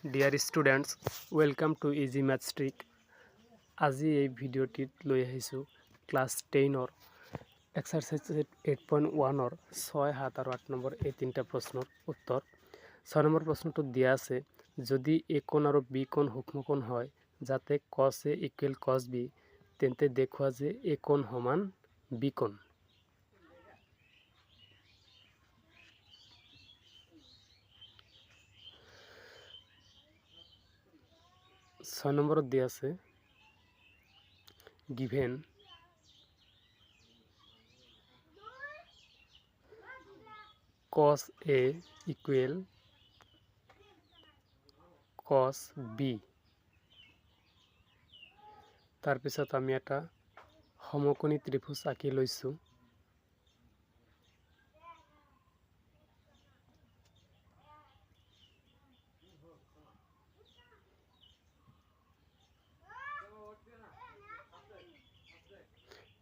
Dear students, welcome to easy maths trick. আজি এই ভিডিঅ'টিত লৈ আহিছোঁ ক্লাছ 10-ৰ এক্সাৰচাইজ 8.1-ৰ 6, 7 আৰু 8 নম্বৰ এই তিনিটা প্ৰশ্নৰ উত্তৰ। 6 নম্বৰ প্ৰশ্নটোত দিয়া আছে, যদি এ কোণ আৰু বি কোণ সূক্ষ্মকোণ হয় যাতে cos A = cos B, তেন্তে দেখুওৱা যে এ কোণ সমান বি কোণ। 6 নম্বৰত দিয়া আছে, given cos A = cos B। তাৰপিছত আমি এটা সমকোণী ত্ৰিভুজ আঁকি লৈছোঁ।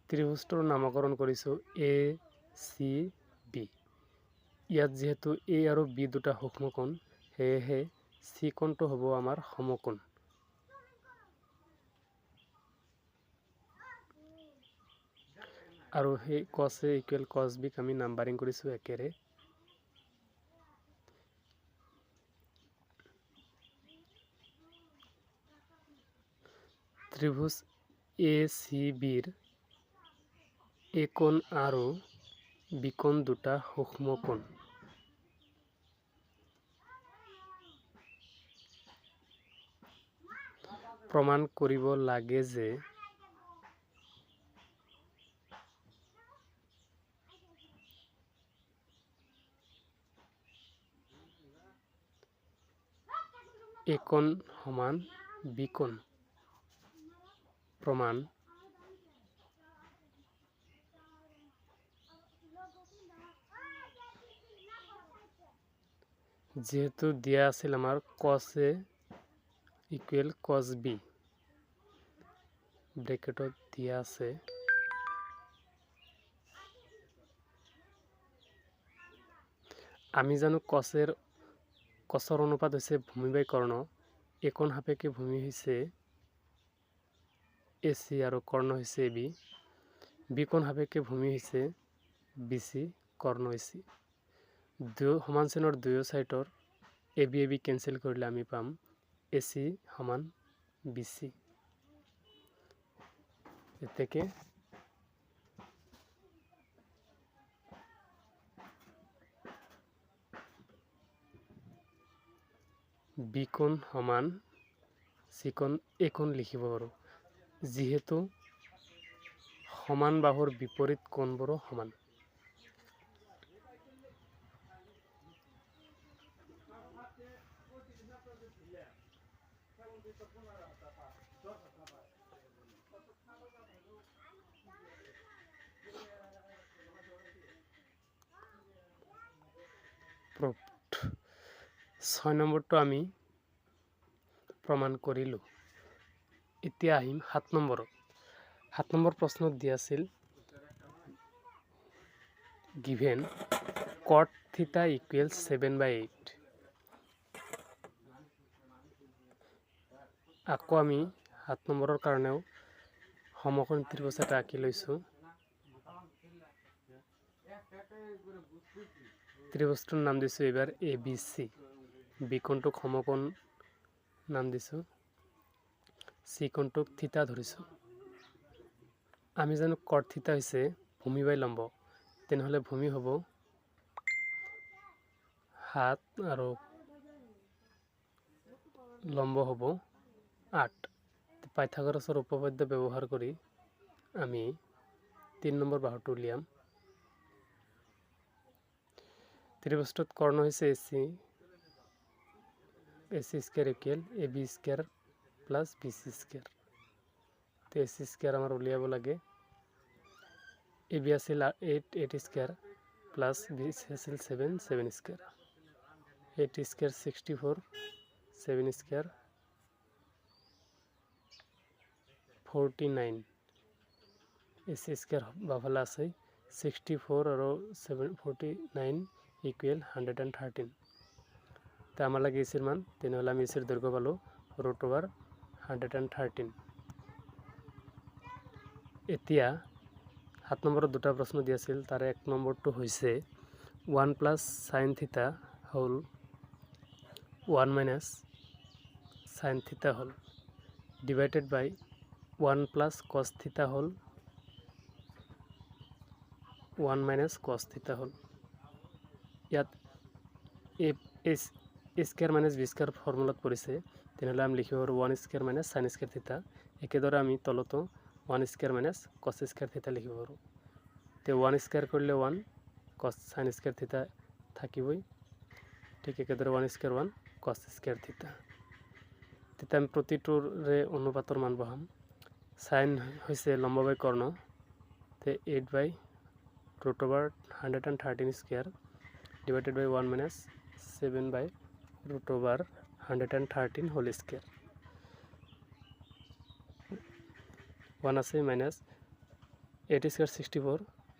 ত্ৰিভুজটোৰ নামকৰণ কৰিছোঁ ACB। ইয়াত যিহেতু A আৰু B দুটা সূক্ষ্মকোণ, সেয়েহে C কোণটো হ'ব আমাৰ সমকোণ। আৰু সেই cos A = cos B আমি নাম্বাৰিং কৰিছোঁ একেৰে। ত্ৰিভুজ ACBৰ এ কোণ আৰু বি কোণ দুটা সূক্ষ্মকোণ। প্ৰমাণ কৰিব লাগে যে এ কোণ সমান বি কোণ। প্ৰমাণ যেহেতু দিয়া আছিল আমাৰ cos A = cos B, ব্ৰেকেটত দিয়া আছে আমি জানো cosৰ অনুপাত হৈছে ভূমি বাই কৰ্ণ। এ কোণ সাপেক্ষে ভূমি হৈছে AC আৰু কৰ্ণ হৈছে AB। বি কোণ সাপেক্ষে ভূমি হৈছে BC, কৰ্ণ AC। সমান চিনৰ দুয়ো ছাইডৰ AB কেঞ্চেল কৰিলে আমি পাম AC সমান BC। এতেকে বি কোণ সমান চি কোণ, এ কোণ লিখিব পাৰোঁ, যিহেতু সমান বাহুৰ বিপৰীত কোণবোৰো সমান। Proved। 6 নম্বৰটো আমি প্ৰমাণ কৰিলোঁ। এতিয়া আহিম 7 নম্বৰত। 7 নম্বৰ প্ৰশ্নত দিয়া আছিল, given cot θ = 7/8। আকৌ আমি 7 নম্বৰৰ কাৰণেও সমকোণী ত্ৰিভুজ এটা আঁকি লৈছোঁ। ত্ৰিভুজটোৰ নাম দিছোঁ এইবাৰ ABC। বি কোণটোক সমকোণ নাম দিছোঁ, চি কোণটোক থিতা ধৰিছোঁ। আমি জানো cot θ হৈছে ভূমি বাই লম্ব, তেনেহ'লে ভূমি হ'ব 7 আৰু লম্ব হ'ব 8। পাইথাগোৰাছৰ উপপাদ্য ব্যৱহাৰ কৰি আমি 3 নম্বৰ বাহুটো উলিয়াম। ত্ৰিভুজটোত কৰ্ণ হৈছে AC, AC² = AB² + BC²। তো AC² আমাৰ উলিয়াব লাগে। AB আছিল 8, 8² + BC আছিল 7, 7²। 8² 64, 7² 49। AC² বাওঁফালে আছে, 64 আৰু 49 = 113। তো আমার লাগে এসির মান তেনেহ'লে আমি এসির দৈর্ঘ্য পালো √113। এতিয়া 7 নম্বৰত দুটা প্ৰশ্ন দিয়া আছিল তাৰে 1 নম্বৰটো হৈছে 1 + sin θ whole 1 - sin θ whole divided by 1 + cos θ whole 1 - cos θ whole. ইয়াত a square minus b square ফর্মুলাত পৰিছে তেনেহ'লে আমি লিখিব পাৰোঁ 1 square minus sin square theta. একেদৰে আমি তলতো 1 square minus cos square theta লিখিব পাৰোঁ। তো 1 স্কোয়াৰ কৰলে 1 cos sin স্কোয়াৰ থিতা থাকিবই, ঠিক একেদৰে 1 স্কোয়াৰ 1 cos স্কোয়াৰ থিতা। তেতিয়া আমি প্ৰতিটোৰে অনুপাতৰ মান বহাম। সাইন হৈছে লম্ব বাই কৰ্ণ, তে 8/√113 square divided by 1 - 7/√113 whole square. 1 আছে minus 8 square 64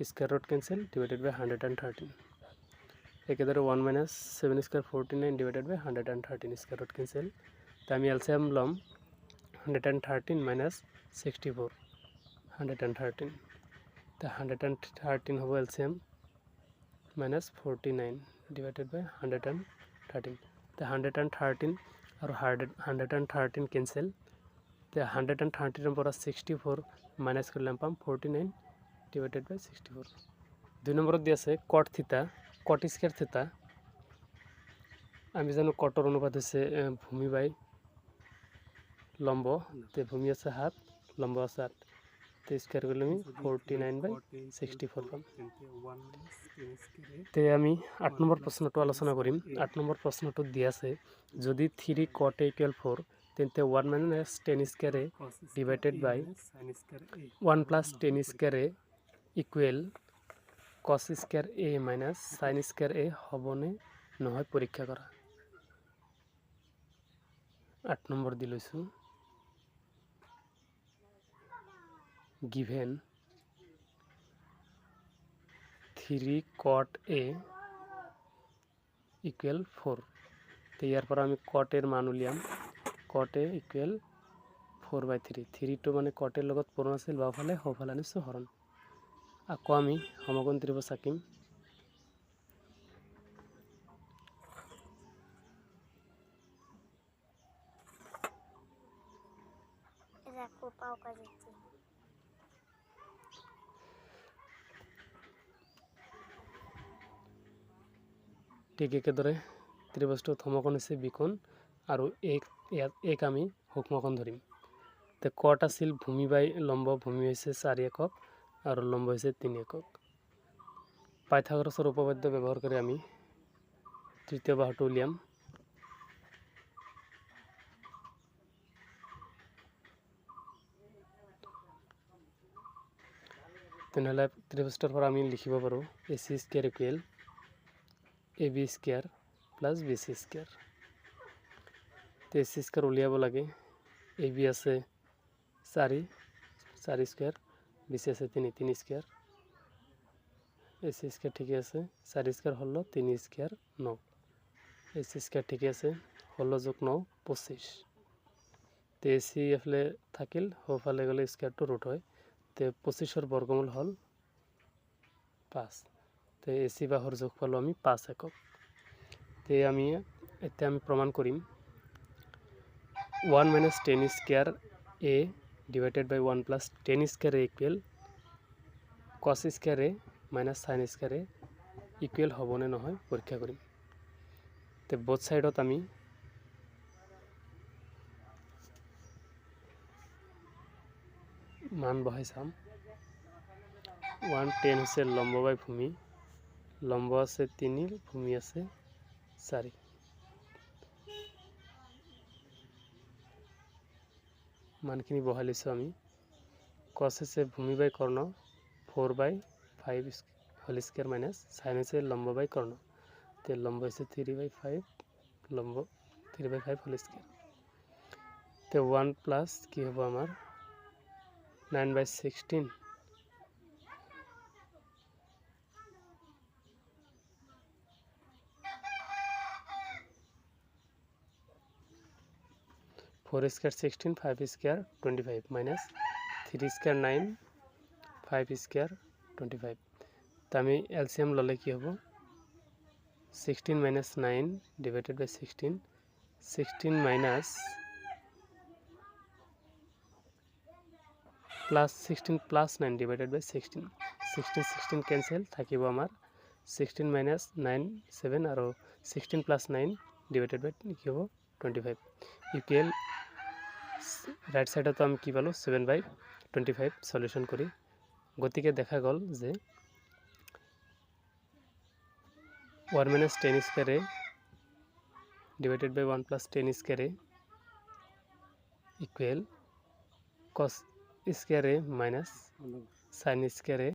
square root cancel divided by 113। একেদরে 1 - 7 square 49 divided by 113 square root cancel. তো আমি এলসিএম লম 113 মাইনাস 64 113। তো 113 হব এলসিএম মাইনাস 49 ডিভাইডেড বাই 113। তো 113 আর 113 ক্যান্সেল। তো 113 পৰা 64 মাইনাস করলে পাম 49 ডিভাইডেড বাই 64। 2 নম্বরত দিয়ে আছে কট থিতা কট স্কোয়ার থিতা। আমি জানো কটর অনুপাত হচ্ছে ভূমি বাই লম্ব, তো ভূমি আছে 7 লম্ব আছে 8, তো স্কোয়ার করলে আমি 49/64 পাম। তো আমি 8 নম্বর প্রশ্নটো আলোচনা কৰিম। 8 নম্বর প্রশ্নটো দিয়ে আছে যদি 3 cot a = 4 তেন্তে 1 - 10 square a divided by 1 + 10 square a equal cos square a minus sin square a হবনে নহয় পরীক্ষা করা। 8 নম্বর দি লৈছো given 3 cot a ইকুয়াল 4। তো ইয়ার পর আমি cot এর মান উলিয়াম cot a ইকুয়াল 4/3। 3 মানে cot এর লগত পূরণ আছিল বাওফালে সোঁফালে আনিছো হরণ। আকৌ আমি সমকোণ ত্রিভুজ আঁকিম। ঠিক একেদৰে ত্ৰিভুজটো সমকোণ হৈছে বিকোণ আৰু এক আমি সূক্ষ্মকোণ ধৰিম। তো কট আছিল ভূমি বাই লম্ব, ভূমি হৈছে 4 একক আৰু লম্ব হৈছে 3 একক। পাইথাগোরাসের উপপাদ্য ব্যবহার করে আমি তৃতীয় বাহুটো উলিয়াম। তেনেহলে ত্রিভুজটার পর আমি লিখিব পারো AC square equal AB square plus BC square. তো AC স্কয়ার উলিয়াব লাগে। AB আছে 4 স্কয়ার, BC আছে 3 স্কয়ার। AC স্কয়ার ঠিক আছে 4 স্কয়ার হলো 3 স্কয়ার 9। AC স্কয়ার ঠিক আছে 16 যোগ 9 25। তো AC এফালে থাকিল হোফালে গেলে স্কয়ারটো রুট হয়। তো 25 এর বর্গমূল হল 5। তো AC বাহুর যোগফল আমি 5 একক। তো আমি প্রমাণ করিম 1 - 10 square a divided by 1 + 10 square a equal cos square a minus sin square a equal হবনে নহয় পরীক্ষা করিম। তো বোথ সাইডত আমি মান বহাই চাম। 110 হচ্ছে লম্ব বাই ভূমি, লম্ব আছে 3 ভূমি আছে 4। মানখিনি বহাই লৈছো আমি। cos হচ্ছে ভূমি বাই কর্ণ 4/5 হোল স্কয়ার মাইনাস sin হচ্ছে লম্ব বাই কর্ণ, তো লম্ব হচ্ছে 3/5 লম্ব 3/5 হোল স্কয়ার। তো 1 প্লাস কি হবে আমার 9/16 9 4 square 16 5 square 25 minus 3 square 9 5 square 25 তো আমি এলসিএম ললে কি হবো 16 minus 9 divided by 16 16 minus plus 16 plus 9 divided by 16 16 16 cancel থাকিব আমার 16 minus 9 7 আৰু 16 plus 9 divided by কি হ'ব 25 ইকুয়াল রাইট সাইডে তো আমি কি পালো 7/25 সলিউশন করি গতিকে দেখা গল যে 1 minus 10 square a divided by 1 plus 10 square a equal cos square a minus sin square a